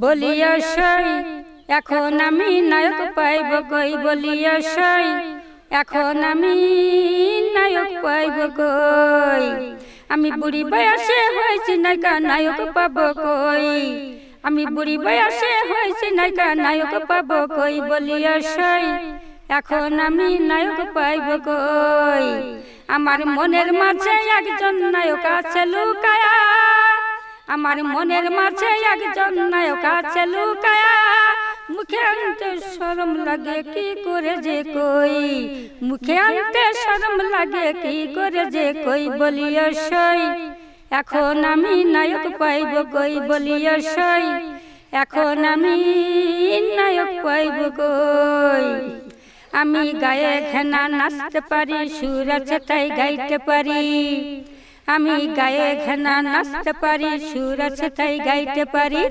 বলিয়া সই এখন আমি নায়ক পাইব কই, বলিয়া সই এখন আমি নায়ক পাইব কই। আমি বুড়ি বয়সে হয়েছি নায়িকা, নায়ক পাব কই। আমি বুড়ি বয়সে হয়েছি নায়িকা, নায়ক পাব কই। বলিয়া সই এখন আমি নায়ক পাইব কই। আমার মনের মাঝে একজন নায়ক আছে লুকায়া, আমার মনের মাঝে একজন নায়ক আছে লুকায়া। মুখে আনতে শরম লাগে কি করে যে কই, মুখে আনতে শরম লাগে কি করে যে কই। বলিয়া সই এখন আমি নায়ক পাইব কই, বলিয়া সই এখন আমি নায়ক পাইব কই। আমি গায়ে ঘেনা নাচতে পারি, সুর আছে তাই গাইতে পারি। আমি গায়ে ঘেনা নাচতে পারি, সুর আছে তাই গাইতে পারি।